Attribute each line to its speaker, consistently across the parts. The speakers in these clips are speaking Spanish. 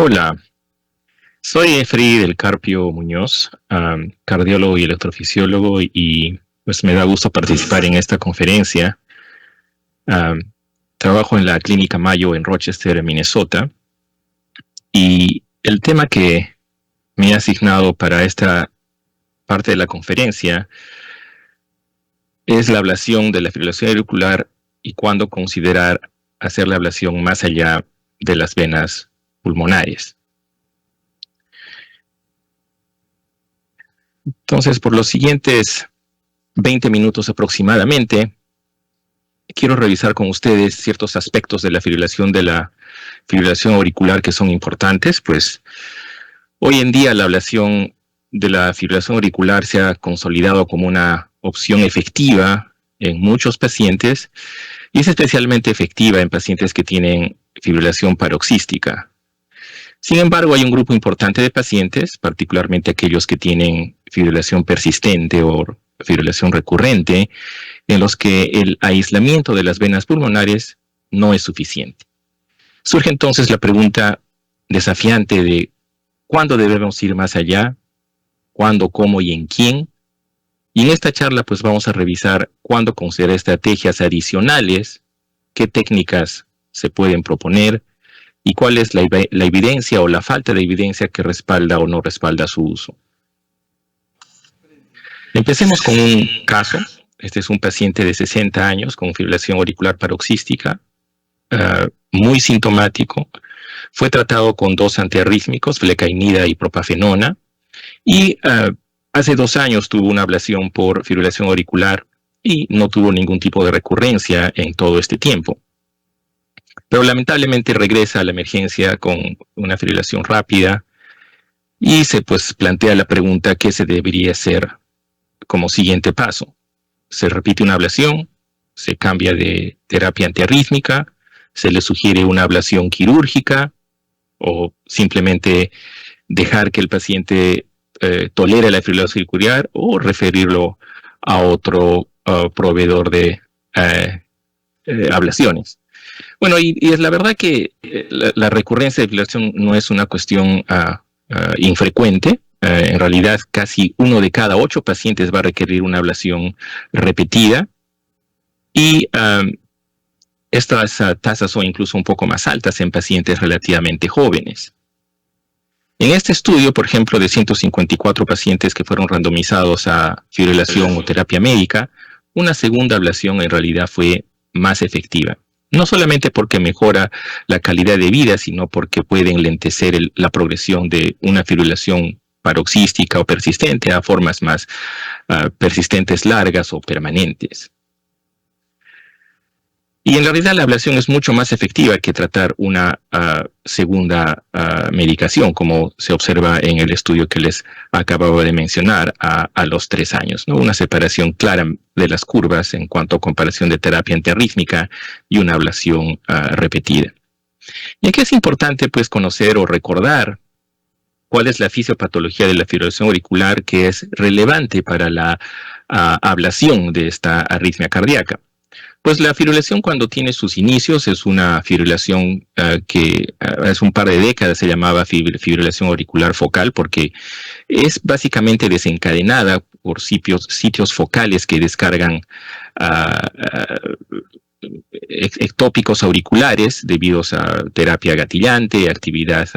Speaker 1: Hola, soy Efri del Carpio Muñoz, cardiólogo y electrofisiólogo, y pues me da gusto participar en esta conferencia. Am, Trabajo en la Clínica Mayo en Rochester, Minnesota, y el tema que me he asignado para esta parte de la conferencia es la ablación de la fibrilación auricular y cuándo considerar hacer la ablación más allá de las venas pulmonares. Entonces, por los siguientes 20 minutos aproximadamente, quiero revisar con ustedes ciertos aspectos de la fibrilación auricular que son importantes. Pues hoy en día la ablación de la fibrilación auricular se ha consolidado como una opción efectiva en muchos pacientes, y es especialmente efectiva en pacientes que tienen fibrilación paroxística. Sin embargo, hay un grupo importante de pacientes, particularmente aquellos que tienen fibrilación persistente o fibrilación recurrente, en los que el aislamiento de las venas pulmonares no es suficiente. Surge entonces la pregunta desafiante de cuándo debemos ir más allá, cuándo, cómo y en quién. Y en esta charla pues vamos a revisar cuándo considerar estrategias adicionales, qué técnicas se pueden proponer y cuál es la evidencia o la falta de evidencia que respalda o no respalda su uso. Empecemos con un caso. Este es un paciente de 60 años con fibrilación auricular paroxística, muy sintomático. Fue tratado con dos antiarrítmicos, flecainida y propafenona, y hace 2 años tuvo una ablación por fibrilación auricular y no tuvo ningún tipo de recurrencia en todo este tiempo. Pero lamentablemente regresa a la emergencia con una fibrilación rápida y se pues plantea la pregunta: ¿qué se debería hacer como siguiente paso? Se repite una ablación, se cambia de terapia antiarrítmica, se le sugiere una ablación quirúrgica o simplemente dejar que el paciente tolere la fibrilación auricular o referirlo a otro proveedor de ablaciones. Bueno, y es la verdad que la recurrencia de fibrilación no es una cuestión infrecuente. En realidad, casi 1 de cada 8 pacientes va a requerir una ablación repetida, y estas tasas son incluso un poco más altas en pacientes relativamente jóvenes. En este estudio, por ejemplo, de 154 pacientes que fueron randomizados a fibrilación o terapia médica, una segunda ablación en realidad fue más efectiva. No solamente porque mejora la calidad de vida, sino porque puede enlentecer la progresión de una fibrilación paroxística o persistente a formas más persistentes, largas o permanentes. Y en realidad la ablación es mucho más efectiva que tratar una segunda medicación, como se observa en el estudio que les acababa de mencionar a los 3 años, ¿no? Una separación clara de las curvas en cuanto a comparación de terapia antiarrítmica y una ablación repetida. Y aquí es importante pues conocer o recordar cuál es la fisiopatología de la fibrilación auricular que es relevante para la ablación de esta arritmia cardíaca. Pues la fibrilación, cuando tiene sus inicios, es una fibrilación que hace un par de décadas se llamaba fibrilación auricular focal, porque es básicamente desencadenada por sitios focales que descargan ectópicos auriculares debido a terapia gatillante, actividad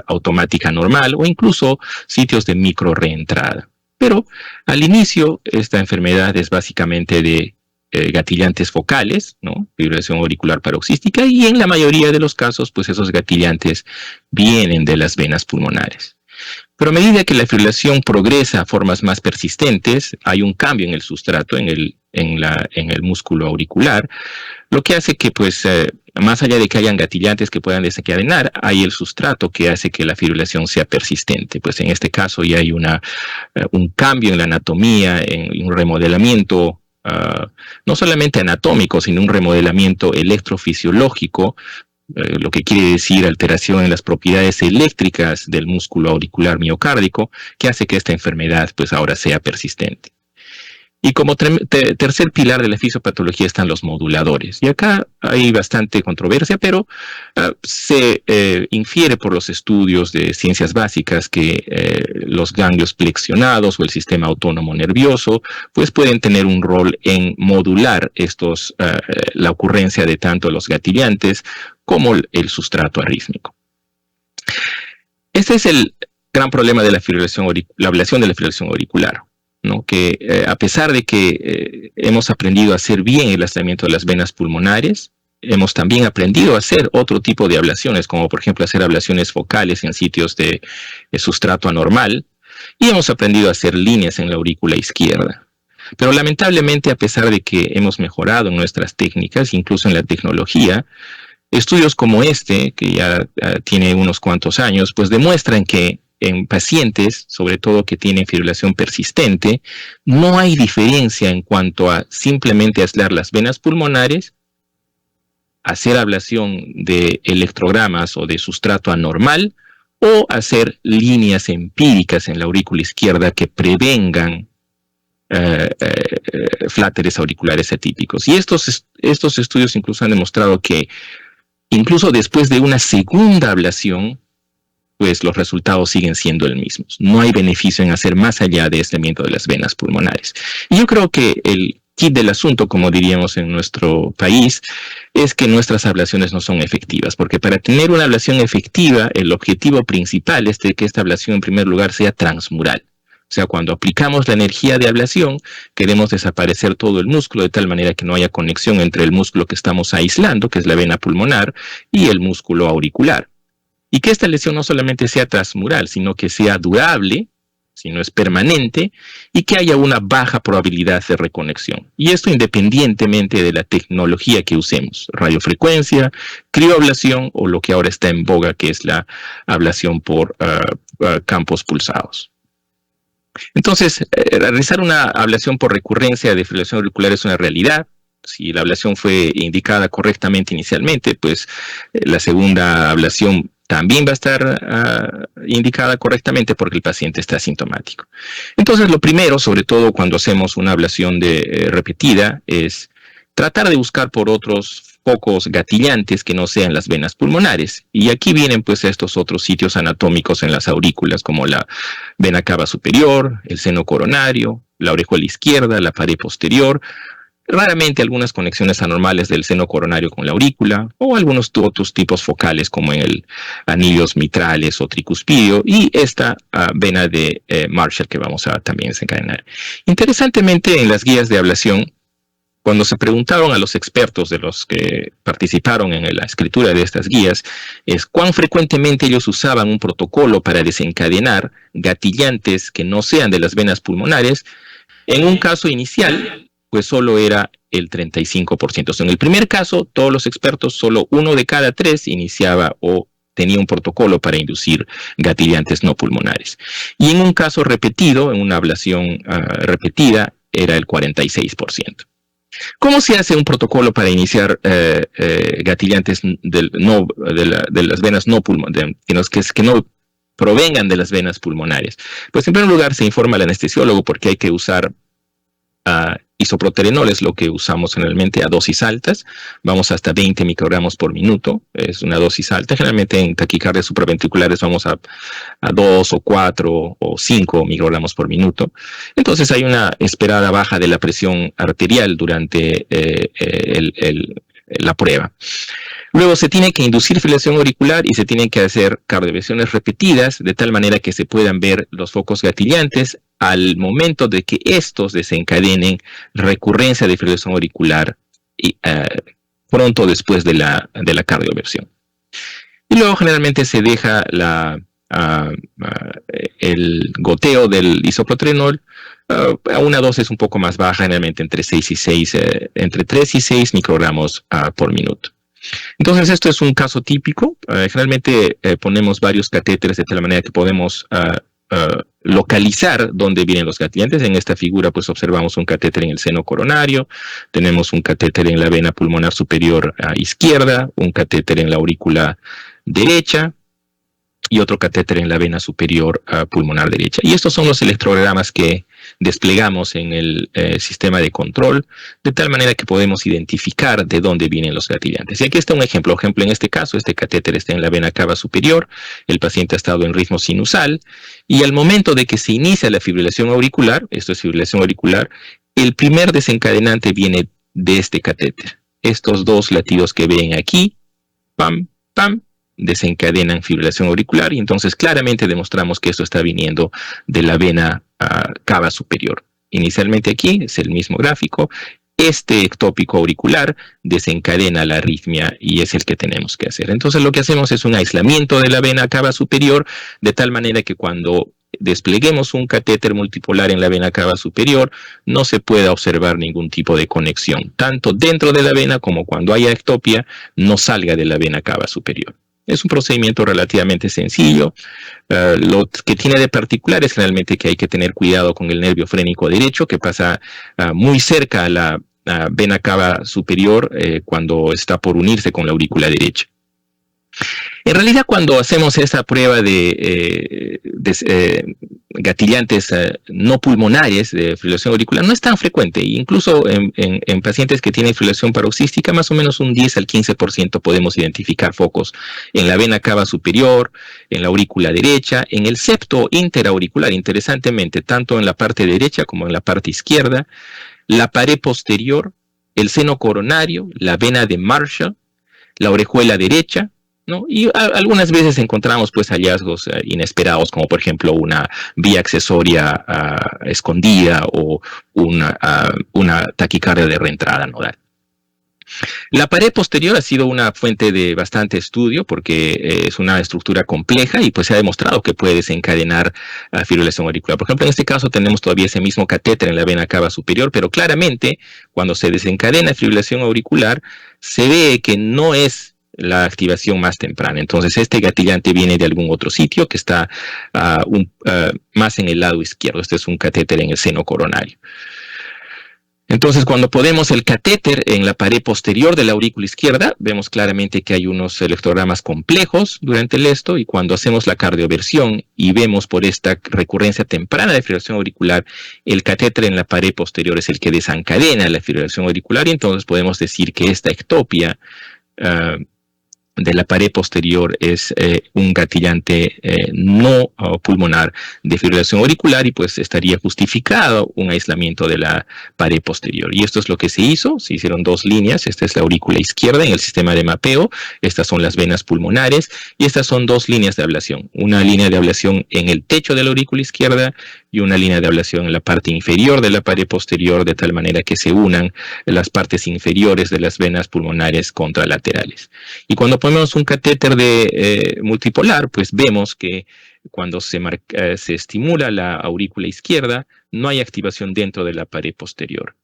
Speaker 1: automática normal o incluso sitios de micro reentrada. Pero al inicio esta enfermedad es básicamente de gatillantes focales, ¿no? Fibrilación auricular paroxística, y en la mayoría de los casos pues esos gatillantes vienen de las venas pulmonares. Pero a medida que la fibrilación progresa a formas más persistentes, hay un cambio en el sustrato, en el músculo auricular, lo que hace que, pues, más allá de que hayan gatillantes que puedan desencadenar, hay el sustrato que hace que la fibrilación sea persistente. Pues en este caso ya hay un cambio en la anatomía, en un remodelamiento, no solamente anatómico, sino un remodelamiento electrofisiológico, lo que quiere decir alteración en las propiedades eléctricas del músculo auricular miocárdico, que hace que esta enfermedad pues ahora sea persistente. Y como tercer pilar de la fisiopatología están los moduladores. Y acá hay bastante controversia, pero se infiere por los estudios de ciencias básicas que los ganglios flexionados o el sistema autónomo nervioso pues pueden tener un rol en modular la ocurrencia de tanto los gatillantes como el sustrato arrítmico. Este es el gran problema de la ablación de la fibrilación auricular, ¿no? Que a pesar de que hemos aprendido a hacer bien el aislamiento de las venas pulmonares, hemos también aprendido a hacer otro tipo de ablaciones, como por ejemplo hacer ablaciones focales en sitios de sustrato anormal, y hemos aprendido a hacer líneas en la aurícula izquierda. Pero lamentablemente, a pesar de que hemos mejorado en nuestras técnicas, incluso en la tecnología, estudios como este, que ya tiene unos cuantos años, pues demuestran que en pacientes, sobre todo que tienen fibrilación persistente, no hay diferencia en cuanto a simplemente aislar las venas pulmonares, hacer ablación de electrogramas o de sustrato anormal, o hacer líneas empíricas en la aurícula izquierda que prevengan fláteres auriculares atípicos. Y estos estudios incluso han demostrado que incluso después de una segunda ablación, pues los resultados siguen siendo los mismos. No hay beneficio en hacer más allá de aislamiento de las venas pulmonares. Y yo creo que el kit del asunto, como diríamos en nuestro país, es que nuestras ablaciones no son efectivas, porque para tener una ablación efectiva, el objetivo principal es de que esta ablación en primer lugar sea transmural. O sea, cuando aplicamos la energía de ablación, queremos desaparecer todo el músculo de tal manera que no haya conexión entre el músculo que estamos aislando, que es la vena pulmonar, y el músculo auricular. Y que esta lesión no solamente sea transmural, sino que sea durable, si no es permanente, y que haya una baja probabilidad de reconexión. Y esto independientemente de la tecnología que usemos, radiofrecuencia, crioablación o lo que ahora está en boga, que es la ablación por campos pulsados. Entonces, realizar una ablación por recurrencia de fibrilación auricular es una realidad. Si la ablación fue indicada correctamente inicialmente, pues la segunda ablación también va a estar indicada correctamente porque el paciente está asintomático. Entonces, lo primero, sobre todo cuando hacemos una ablación repetida, es tratar de buscar por otros focos gatillantes que no sean las venas pulmonares. Y aquí vienen pues estos otros sitios anatómicos en las aurículas, como la vena cava superior, el seno coronario, la orejuela izquierda, la pared posterior, raramente algunas conexiones anormales del seno coronario con la aurícula, o algunos otros tipos focales como en el anillos mitrales o tricuspidio, y esta vena de Marshall que vamos a también desencadenar. Interesantemente, en las guías de ablación, cuando se preguntaron a los expertos de los que participaron en la escritura de estas guías, es cuán frecuentemente ellos usaban un protocolo para desencadenar gatillantes que no sean de las venas pulmonares. En un caso inicial, pues solo era el 35%. O sea, en el primer caso, todos los expertos, solo 1 de cada 3 iniciaba o tenía un protocolo para inducir gatillantes no pulmonares. Y en un caso repetido, en una ablación repetida, era el 46%. ¿Cómo se hace un protocolo para iniciar gatillantes de las venas no pulmonares, que no provengan de las venas pulmonares? Pues en primer lugar se informa al anestesiólogo porque hay que usar isoproterenol, es lo que usamos generalmente a dosis altas. Vamos hasta 20 microgramos por minuto, es una dosis alta. Generalmente en taquicardias supraventriculares vamos a 2 o 4 o 5 microgramos por minuto. Entonces hay una esperada baja de la presión arterial durante la prueba. Luego se tiene que inducir fibrilación auricular y se tienen que hacer cardioversiones repetidas de tal manera que se puedan ver los focos gatillantes al momento de que estos desencadenen recurrencia de fibrilación auricular pronto después de la cardioversión. Y luego generalmente se deja el goteo del isoproterenol a una dosis un poco más baja, generalmente entre 3 y 6 microgramos por minuto. Entonces esto es un caso típico. Generalmente ponemos varios catéteres de tal manera que podemos localizar dónde vienen los gatillantes. En esta figura pues observamos un catéter en el seno coronario, tenemos un catéter en la vena pulmonar superior izquierda, un catéter en la aurícula derecha y otro catéter en la vena superior pulmonar derecha. Y estos son los electrogramas que desplegamos en el sistema de control, de tal manera que podemos identificar de dónde vienen los gatillantes. Y aquí está un ejemplo. En este caso, este catéter está en la vena cava superior, el paciente ha estado en ritmo sinusal, y al momento de que se inicia la fibrilación auricular, esto es fibrilación auricular, el primer desencadenante viene de este catéter. Estos dos latidos que ven aquí, pam, pam, desencadenan fibrilación auricular, y entonces claramente demostramos que esto está viniendo de la vena cava superior. Inicialmente aquí es el mismo gráfico. Este ectópico auricular desencadena la arritmia y es el que tenemos que hacer. Entonces lo que hacemos es un aislamiento de la vena cava superior, de tal manera que cuando despleguemos un catéter multipolar en la vena cava superior, no se pueda observar ningún tipo de conexión, tanto dentro de la vena como cuando haya ectopia, no salga de la vena cava superior. Es un procedimiento relativamente sencillo. Lo que tiene de particular es realmente que hay que tener cuidado con el nervio frénico derecho, que pasa muy cerca a la vena cava superior cuando está por unirse con la aurícula derecha. En realidad, cuando hacemos esa prueba de gatillantes no pulmonares de fibrilación auricular, no es tan frecuente. Incluso en pacientes que tienen fibrilación paroxística, más o menos un 10 al 15% podemos identificar focos en la vena cava superior, en la aurícula derecha, en el septo interauricular, interesantemente, tanto en la parte derecha como en la parte izquierda, la pared posterior, el seno coronario, la vena de Marshall, la orejuela derecha, ¿no? Y algunas veces encontramos pues hallazgos inesperados, como por ejemplo una vía accesoria escondida o una taquicardia de reentrada nodal. La pared posterior ha sido una fuente de bastante estudio porque es una estructura compleja y pues se ha demostrado que puede desencadenar fibrilación auricular. Por ejemplo, en este caso tenemos todavía ese mismo catéter en la vena cava superior, pero claramente cuando se desencadena fibrilación auricular se ve que no es la activación más temprana. Entonces este gatillante viene de algún otro sitio que está más en el lado izquierdo. Este es un catéter en el seno coronario. Entonces, cuando ponemos el catéter en la pared posterior de la aurícula izquierda, vemos claramente que hay unos electrogramas complejos durante el esto, y cuando hacemos la cardioversión y vemos por esta recurrencia temprana de fibrilación auricular, el catéter en la pared posterior es el que desencadena la fibrilación auricular, y entonces podemos decir que esta ectopia de la pared posterior es un gatillante no pulmonar de fibrilación auricular, y pues estaría justificado un aislamiento de la pared posterior. Y esto es lo que se hizo. Se hicieron dos líneas. Esta es la aurícula izquierda en el sistema de mapeo. Estas son las venas pulmonares y estas son dos líneas de ablación. Una línea de ablación en el techo de la aurícula izquierda y una línea de ablación en la parte inferior de la pared posterior, de tal manera que se unan las partes inferiores de las venas pulmonares contralaterales. Y cuando ponemos un catéter de multipolar, pues vemos que cuando se estimula la aurícula izquierda, no hay activación dentro de la pared posterior.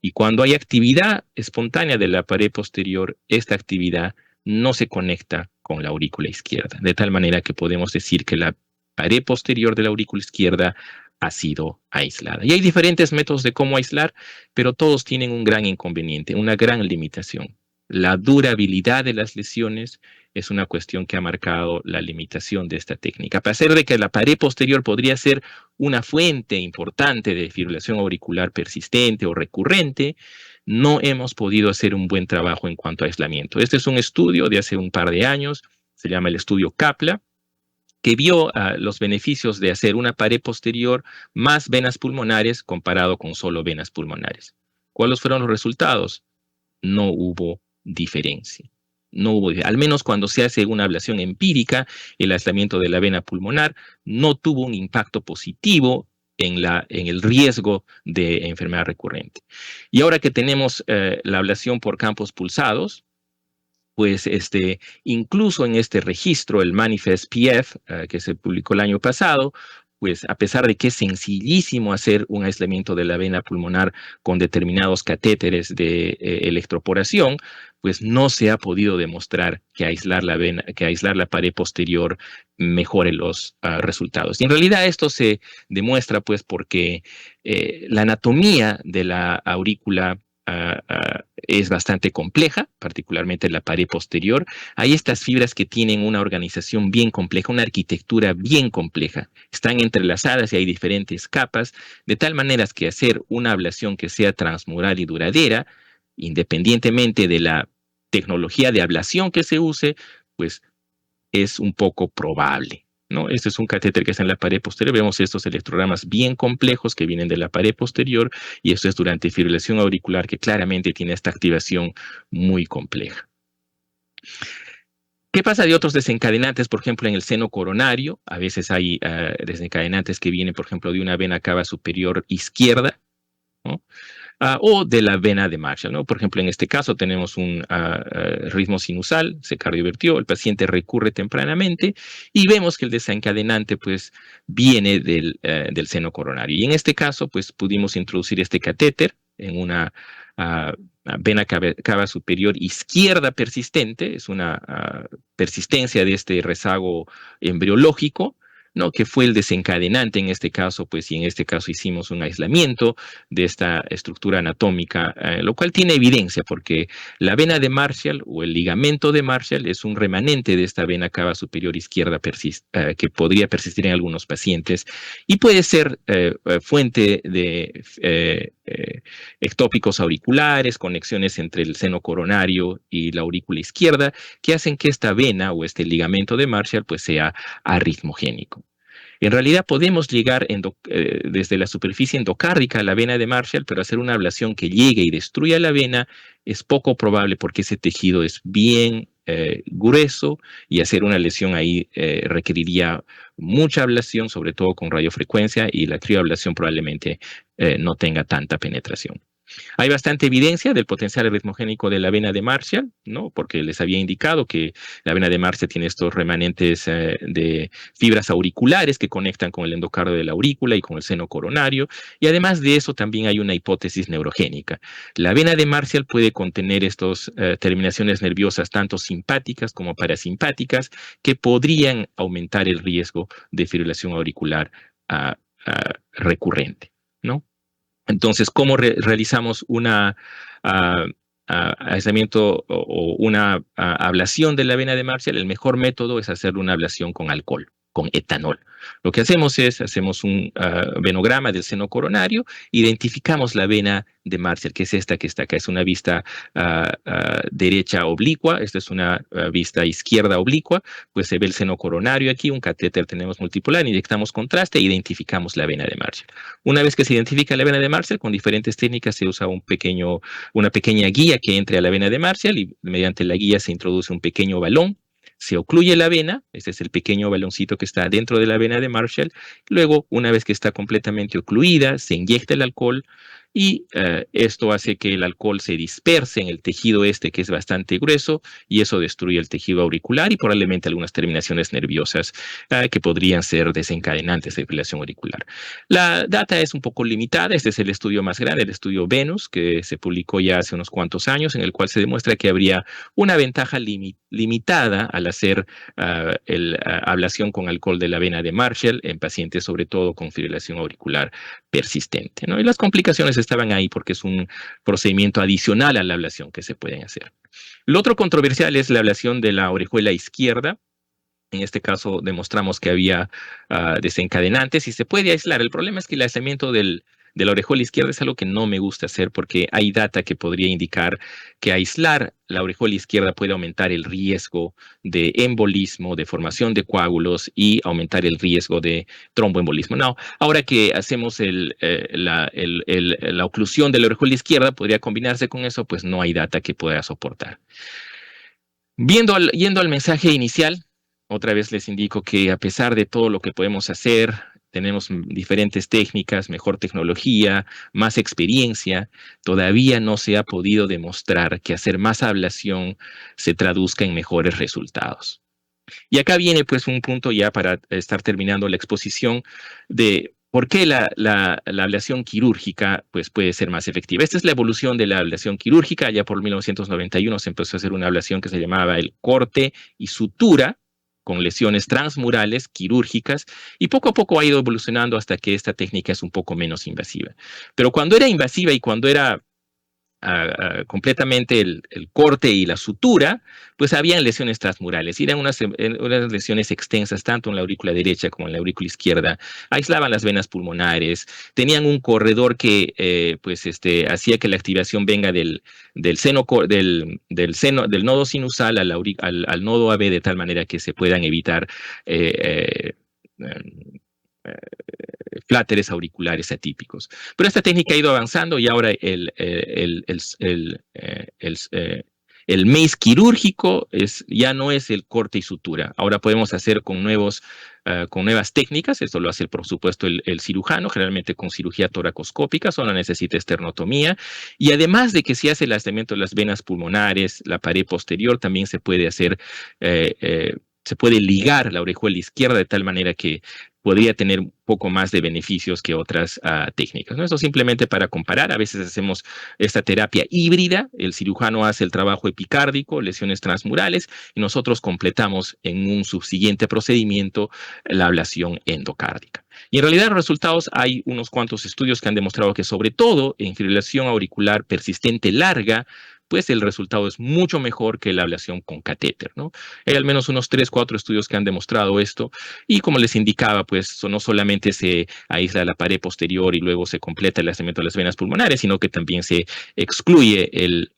Speaker 1: Y cuando hay actividad espontánea de la pared posterior, esta actividad no se conecta con la aurícula izquierda, de tal manera que podemos decir que la pared posterior de la aurícula izquierda ha sido aislada. Y hay diferentes métodos de cómo aislar, pero todos tienen un gran inconveniente, una gran limitación. La durabilidad de las lesiones es una cuestión que ha marcado la limitación de esta técnica. A pesar de que la pared posterior podría ser una fuente importante de fibrilación auricular persistente o recurrente, no hemos podido hacer un buen trabajo en cuanto a aislamiento. Este es un estudio de hace un par de años, se llama el estudio Kaplan, que vio los beneficios de hacer una pared posterior más venas pulmonares comparado con solo venas pulmonares. ¿Cuáles fueron los resultados? No hubo diferencia. No hubo, al menos cuando se hace una ablación empírica, el aislamiento de la vena pulmonar no tuvo un impacto positivo en el riesgo de enfermedad recurrente. Y ahora que tenemos la ablación por campos pulsados, pues incluso en este registro, el Manifest PF, que se publicó el año pasado, pues a pesar de que es sencillísimo hacer un aislamiento de la vena pulmonar con determinados catéteres de electroporación, pues no se ha podido demostrar que aislar la pared posterior mejore los resultados. Y en realidad esto se demuestra pues porque la anatomía de la aurícula es bastante compleja, particularmente la pared posterior. Hay estas fibras que tienen una organización bien compleja, una arquitectura bien compleja. Están entrelazadas y hay diferentes capas, de tal manera que hacer una ablación que sea transmural y duradera, independientemente de la tecnología de ablación que se use, pues es un poco probable, ¿no? Este es un catéter que está en la pared posterior. Vemos estos electrogramas bien complejos que vienen de la pared posterior y esto es durante fibrilación auricular que claramente tiene esta activación muy compleja. ¿Qué pasa de otros desencadenantes? Por ejemplo, en el seno coronario, a veces hay desencadenantes que vienen, por ejemplo, de una vena cava superior izquierda, ¿no? O de la vena de Marshall, ¿no? Por ejemplo, en este caso tenemos un ritmo sinusal, se cardiovertió, el paciente recurre tempranamente y vemos que el desencadenante pues viene del seno coronario. Y en este caso pues pudimos introducir este catéter en una vena cava superior izquierda persistente, es una persistencia de este rezago embriológico, ¿no? Que fue el desencadenante en este caso, pues, y en este caso hicimos un aislamiento de esta estructura anatómica, lo cual tiene evidencia porque la vena de Marshall o el ligamento de Marshall es un remanente de esta vena cava superior izquierda que podría persistir en algunos pacientes y puede ser fuente de ectópicos auriculares, conexiones entre el seno coronario y la aurícula izquierda, que hacen que esta vena o este ligamento de Marshall pues sea arritmogénico. En realidad podemos llegar desde la superficie endocárdica a la vena de Marshall, pero hacer una ablación que llegue y destruya la vena es poco probable porque ese tejido es bien grueso y hacer una lesión ahí requeriría mucha ablación, sobre todo con radiofrecuencia, y la crioablación probablemente no tenga tanta penetración. Hay bastante evidencia del potencial arritmogénico de la vena de Marshall, ¿no? Porque les había indicado que la vena de Marshall tiene estos remanentes de fibras auriculares que conectan con el endocardio de la aurícula y con el seno coronario. Y además de eso, también hay una hipótesis neurogénica. La vena de Marshall puede contener estas terminaciones nerviosas tanto simpáticas como parasimpáticas que podrían aumentar el riesgo de fibrilación auricular recurrente, ¿no? Entonces, ¿cómo realizamos una aislamiento o una ablación de la vena de Marshall? El mejor método es hacer una ablación con alcohol, con etanol. Lo que hacemos es, hacemos un venograma del seno coronario, identificamos la vena de Marshall, que es esta que está acá, es una vista derecha oblicua, esta es una vista izquierda oblicua, pues se ve el seno coronario aquí, un catéter tenemos multipolar, inyectamos contraste e identificamos la vena de Marshall. Una vez que se identifica la vena de Marshall, con diferentes técnicas se usa una pequeña guía que entre a la vena de Marshall y mediante la guía se introduce un pequeño balón. Se ocluye la vena, este es el pequeño baloncito que está dentro de la vena de Marshall. Luego, una vez que está completamente ocluida, se inyecta el alcohol y esto hace que el alcohol se disperse en el tejido este que es bastante grueso y eso destruye el tejido auricular y probablemente algunas terminaciones nerviosas que podrían ser desencadenantes de fibrilación auricular. La data es un poco limitada, este es el estudio más grande, el estudio Venus, que se publicó ya hace unos cuantos años, en el cual se demuestra que habría una ventaja limitada al hacer ablación con alcohol de la vena de Marshall en pacientes sobre todo con fibrilación auricular persistente, ¿no? Y las complicaciones estaban ahí porque es un procedimiento adicional a la ablación que se pueden hacer. Lo otro controversial es la ablación de la orejuela izquierda. En este caso demostramos que había desencadenantes y se puede aislar. El problema es que el aislamiento de la orejuela izquierda es algo que no me gusta hacer porque hay data que podría indicar que aislar la orejuela izquierda puede aumentar el riesgo de embolismo, de formación de coágulos y aumentar el riesgo de tromboembolismo. No, ahora que hacemos la oclusión de la orejuela izquierda, podría combinarse con eso, pues no hay data que pueda soportar. Yendo al mensaje inicial, otra vez les indico que a pesar de todo lo que podemos hacer, tenemos diferentes técnicas, mejor tecnología, más experiencia, todavía no se ha podido demostrar que hacer más ablación se traduzca en mejores resultados. Y acá viene pues un punto ya para estar terminando la exposición de por qué la ablación quirúrgica pues, puede ser más efectiva. Esta es la evolución de la ablación quirúrgica. Ya por 1991 se empezó a hacer una ablación que se llamaba el corte y sutura con lesiones transmurales quirúrgicas y poco a poco ha ido evolucionando hasta que esta técnica es un poco menos invasiva. Pero cuando era invasiva y cuando era completamente el corte y la sutura, pues habían lesiones transmurales. Eran unas lesiones extensas, tanto en la aurícula derecha como en la aurícula izquierda. Aislaban las venas pulmonares. Tenían un corredor que hacía que la activación venga del nodo sinusal al nodo AB, de tal manera que se puedan evitar eh, eh, pláteres auriculares atípicos. Pero esta técnica ha ido avanzando y ahora el mace quirúrgico ya no es el corte y sutura. Ahora podemos hacer con nuevas técnicas. Esto lo hace, por supuesto, el cirujano, generalmente con cirugía toracoscópica, solo necesita esternotomía. Y además de que se hace el aislamiento de las venas pulmonares, la pared posterior, también se puede hacer, se puede ligar la orejuela izquierda de tal manera que podría tener un poco más de beneficios que otras técnicas, ¿no? Esto simplemente para comparar. A veces hacemos esta terapia híbrida. El cirujano hace el trabajo epicárdico, lesiones transmurales, y nosotros completamos en un subsiguiente procedimiento la ablación endocárdica. Y en realidad los resultados, hay unos cuantos estudios que han demostrado que, sobre todo en fibrilación auricular persistente larga, pues el resultado es mucho mejor que la ablación con catéter, ¿no? Hay al menos unos 3, 4 estudios que han demostrado esto. Y como les indicaba, pues no solamente se aísla la pared posterior y luego se completa el aislamiento de las venas pulmonares, sino que también se excluye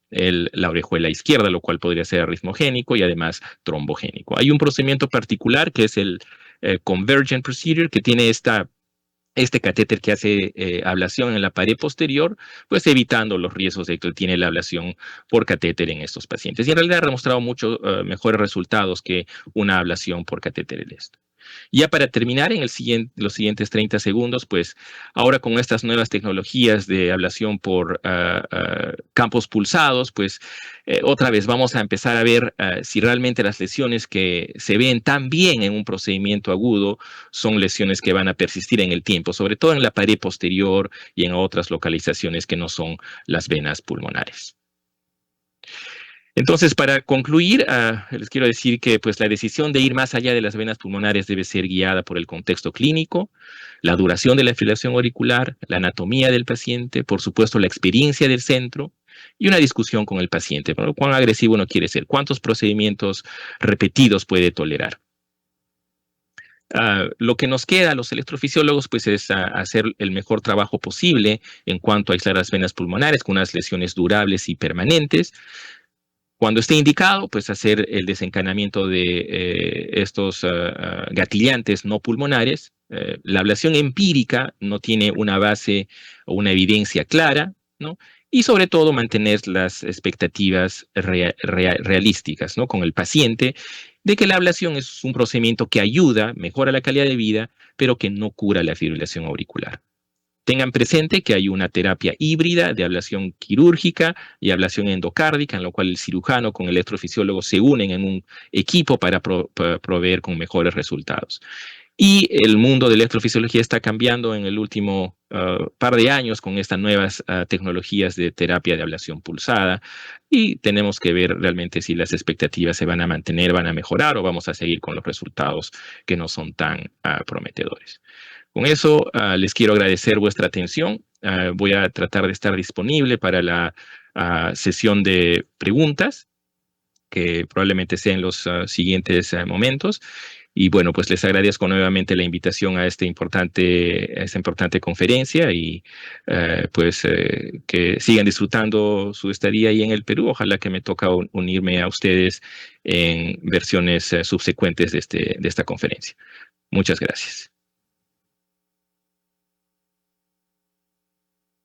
Speaker 1: la orejuela izquierda, lo cual podría ser arritmogénico y además trombogénico. Hay un procedimiento particular que es el Convergent Procedure, que tiene este catéter que hace ablación en la pared posterior, pues evitando los riesgos de que tiene la ablación por catéter en estos pacientes. Y en realidad ha demostrado mucho mejores resultados que una ablación por catéter electro. Ya para terminar, en los siguientes 30 segundos, pues ahora con estas nuevas tecnologías de ablación por campos pulsados, pues otra vez vamos a empezar a ver si realmente las lesiones que se ven tan bien en un procedimiento agudo son lesiones que van a persistir en el tiempo, sobre todo en la pared posterior y en otras localizaciones que no son las venas pulmonares. Entonces, para concluir, les quiero decir que pues, la decisión de ir más allá de las venas pulmonares debe ser guiada por el contexto clínico, la duración de la fibrilación auricular, la anatomía del paciente, por supuesto, la experiencia del centro y una discusión con el paciente. ¿No? ¿Cuán agresivo uno quiere ser? ¿Cuántos procedimientos repetidos puede tolerar? Lo que nos queda a los electrofisiólogos pues, es hacer el mejor trabajo posible en cuanto a aislar las venas pulmonares con unas lesiones durables y permanentes. Cuando esté indicado, pues hacer el desencadenamiento de estos gatillantes no pulmonares. La ablación empírica no tiene una base o una evidencia clara, ¿no? Y sobre todo mantener las expectativas realísticas, ¿no? Con el paciente, de que la ablación es un procedimiento que ayuda, mejora la calidad de vida, pero que no cura la fibrilación auricular. Tengan presente que hay una terapia híbrida de ablación quirúrgica y ablación endocárdica, en lo cual el cirujano con el electrofisiólogo se unen en un equipo para proveer con mejores resultados. Y el mundo de electrofisiología está cambiando en el último par de años con estas nuevas tecnologías de terapia de ablación pulsada, y tenemos que ver realmente si las expectativas se van a mantener, van a mejorar o vamos a seguir con los resultados que no son tan prometedores. Con eso, les quiero agradecer vuestra atención. Voy a tratar de estar disponible para la sesión de preguntas, que probablemente sea en los siguientes momentos. Y bueno, pues les agradezco nuevamente la invitación a esta importante conferencia y que sigan disfrutando su estadía ahí en el Perú. Ojalá que me toca unirme a ustedes en versiones subsecuentes de esta conferencia. Muchas gracias.